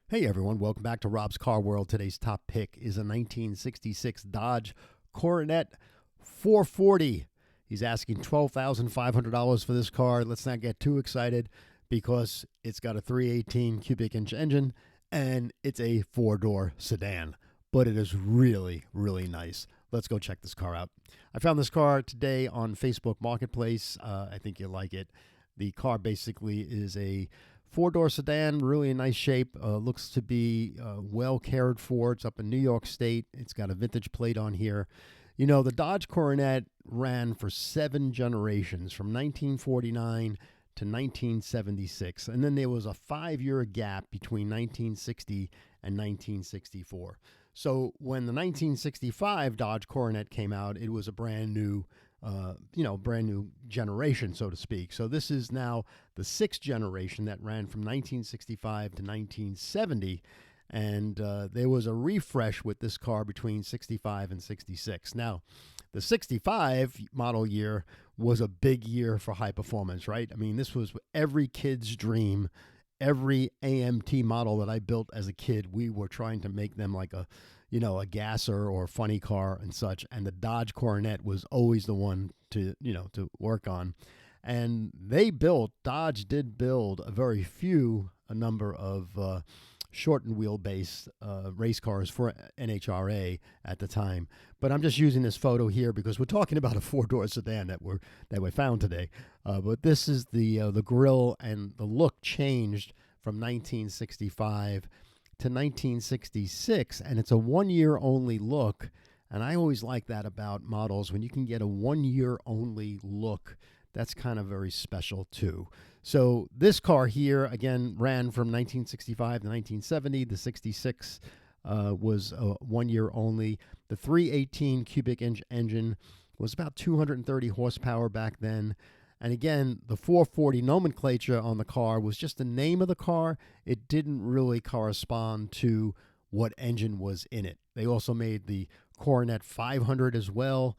Hey everyone, welcome back to Rob's Car World. Today's top pick is a 1966 Dodge Coronet 440. He's asking $12,500 for this car. Let's not get too excited because it's got a 318 cubic inch engine and it's a four-door sedan, but it is really, really nice. Let's go check this car out. I found this car today on Facebook Marketplace. I think you'll like it. The car basically is a four-door sedan, really in nice shape. Looks to be well cared for. It's up in New York State. It's got a vintage plate on here. You know, the Dodge Coronet ran for 7 generations, from 1949 to 1976. And then there was a 5-year gap between 1960 and 1964. So when the 1965 Dodge Coronet came out, it was a brand new brand new generation, so to speak. So this is now the 6th generation that ran from 1965 to 1970. And there was a refresh with this car between 65 and 66. Now, the 65 model year was a big year for high performance, right? I mean, this was every kid's dream. Every AMT model that I built as a kid, we were trying to make them like a gasser or funny car and such. And the Dodge Coronet was always the one to work on. And Dodge did build a number of shortened wheelbase race cars for NHRA at the time. But I'm just using this photo here because we're talking about a four-door sedan that we found today. But this is the grille, and the look changed from 1965 to 1966, and it's a one-year only look. And I always like that about models. When you can get a one-year only look, that's kind of very special too. So this car here, again, ran from 1965 to 1970. The 66 was 1 year only. The 318 cubic inch engine was about 230 horsepower back then. And again, the 440 nomenclature on the car was just the name of the car. It didn't really correspond to what engine was in it. They also made the Coronet 500 as well.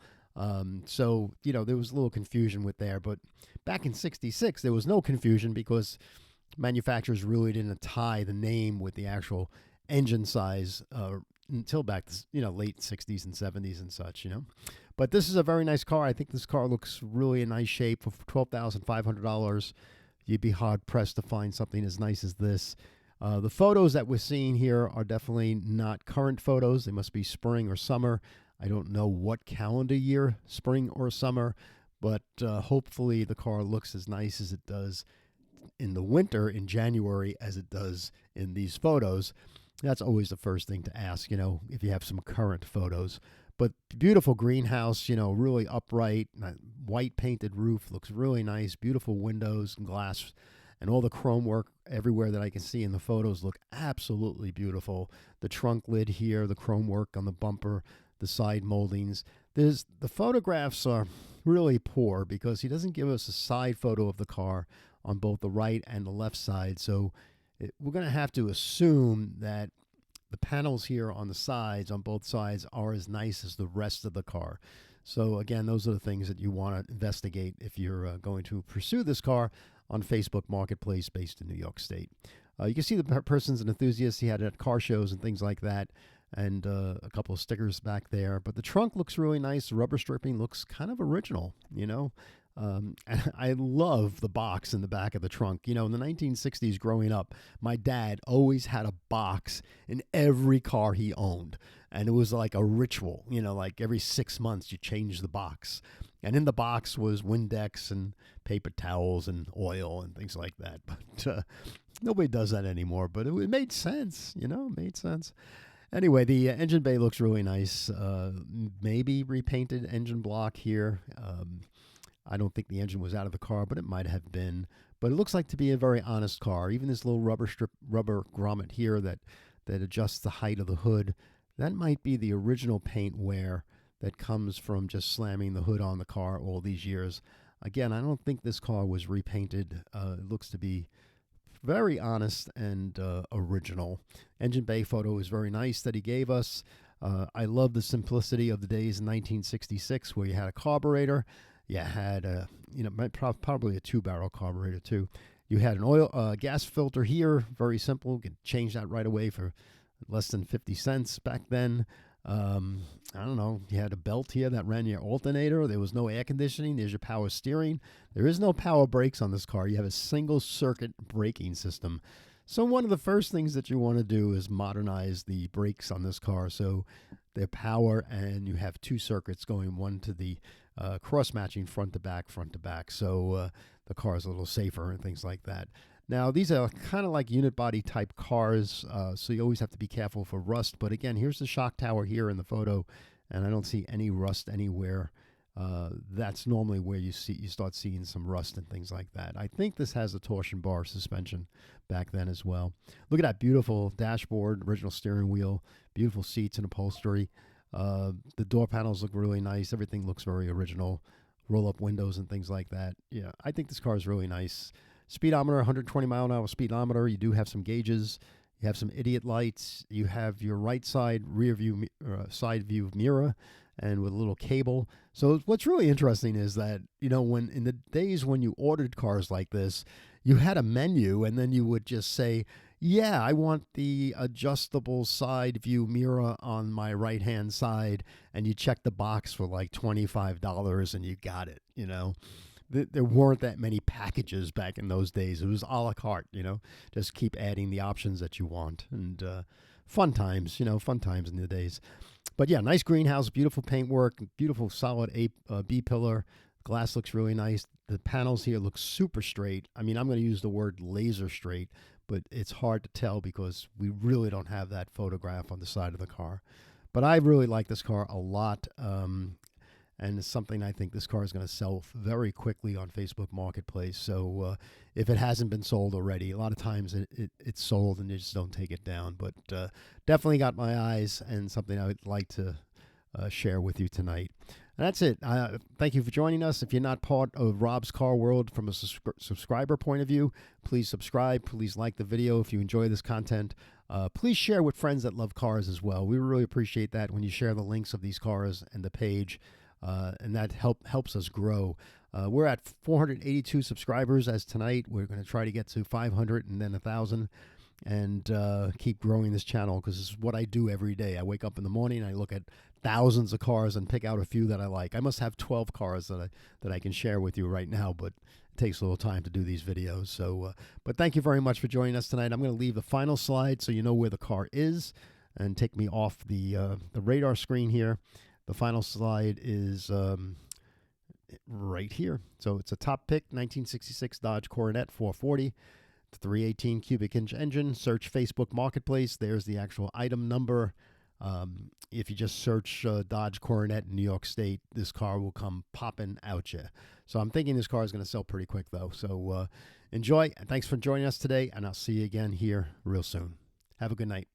So, there was a little confusion with there. But back in 66, there was no confusion because manufacturers really didn't tie the name with the actual engine size until back to, late 60s and 70s and such. But this is a very nice car. I think this car looks really in nice shape. For $12,500, you'd be hard-pressed to find something as nice as this. The photos that we're seeing here are definitely not current photos. They must be spring or summer. I don't know what calendar year, spring or summer, but hopefully the car looks as nice as it does in the winter in January as it does in these photos. That's always the first thing to ask, if you have some current photos. But beautiful greenhouse, really upright, white painted roof, looks really nice, beautiful windows and glass, and all the chrome work everywhere that I can see in the photos look absolutely beautiful. The trunk lid here, the chrome work on the bumper, the side moldings. The photographs are really poor because he doesn't give us a side photo of the car on both the right and the left side. So we're going to have to assume that the panels here on the sides, on both sides, are as nice as the rest of the car. So again, those are the things that you want to investigate if you're going to pursue this car on Facebook Marketplace based in New York State. You can see the person's an enthusiast. He had it at car shows and things like that, and a couple of stickers back there. But the trunk looks really nice. The rubber stripping looks kind of original, And I love the box in the back of the trunk. In the 1960s growing up, my dad always had a box in every car he owned. And it was like a ritual, like every 6 months you change the box. And in the box was Windex and paper towels and oil and things like that. But nobody does that anymore. But it made sense, made sense. Anyway, the engine bay looks really nice. Maybe repainted engine block here. I don't think the engine was out of the car, but it might have been. But it looks like to be a very honest car. Even this little rubber grommet here that adjusts the height of the hood, that might be the original paint wear that comes from just slamming the hood on the car all these years. Again, I don't think this car was repainted. It looks to be very honest and original. Engine bay photo is very nice that he gave us. I love the simplicity of the days in 1966 where you had a carburetor. You had probably a 2-barrel carburetor too. You had an gas filter here, very simple. You could change that right away for less than 50 cents back then. I don't know. You had a belt here that ran your alternator. There was no air conditioning. There's your power steering. There is no power brakes on this car. You have a single circuit braking system. So one of the first things that you want to do is modernize the brakes on this car. So they're power, and you have two circuits going, one to the cross-matching front to back, front to back. So the car is a little safer and things like that. Now, these are kind of like unit body type cars, so you always have to be careful for rust. But again, here's the shock tower here in the photo, and I don't see any rust anywhere. That's normally where you start seeing some rust and things like that. I think this has a torsion bar suspension back then as well. Look at that beautiful dashboard, original steering wheel, beautiful seats and upholstery. The door panels look really nice. Everything looks very original. Roll-up windows and things like that. Yeah, I think this car is really nice. Speedometer, 120 mile an hour speedometer. You do have some gauges. You have some idiot lights. You have your right side rear view, side view mirror, and with a little cable. So what's really interesting is that, when in the days when you ordered cars like this, you had a menu, and then you would just say, yeah, I want the adjustable side view mirror on my right-hand side, and you check the box for like $25, and you got it, There weren't that many packages back in those days. It was a la carte, just keep adding the options that you want. And fun times, fun times in the days. But yeah, nice greenhouse, beautiful paintwork, beautiful solid B pillar. Glass looks really nice. The panels here look super straight. I mean, I'm going to use the word laser straight, but it's hard to tell because we really don't have that photograph on the side of the car. But I really like this car a lot. And it's something I think this car is going to sell very quickly on Facebook Marketplace. So if it hasn't been sold already, a lot of times it's sold and they just don't take it down. But definitely got my eyes, and something I would like to share with you tonight. And that's it. Thank you for joining us. If you're not part of Rob's Car World from a subscriber point of view, please subscribe. Please like the video if you enjoy this content. Please share with friends that love cars as well. We really appreciate that when you share the links of these cars and the page. And that helps us grow. We're at 482 subscribers as tonight. We're going to try to get to 500 and then 1,000, and keep growing this channel, because this is what I do every day. I wake up in the morning and I look at thousands of cars and pick out a few that I like. I must have 12 cars that I can share with you right now, but it takes a little time to do these videos. So, but thank you very much for joining us tonight. I'm going to leave the final slide so you know where the car is, and take me off the radar screen here. The final slide is right here. So it's a top pick, 1966 Dodge Coronet 440, 318 cubic inch engine. Search Facebook Marketplace. There's the actual item number. If you just search Dodge Coronet in New York State, this car will come popping out you. So I'm thinking this car is going to sell pretty quick, though. So enjoy, and thanks for joining us today, and I'll see you again here real soon. Have a good night.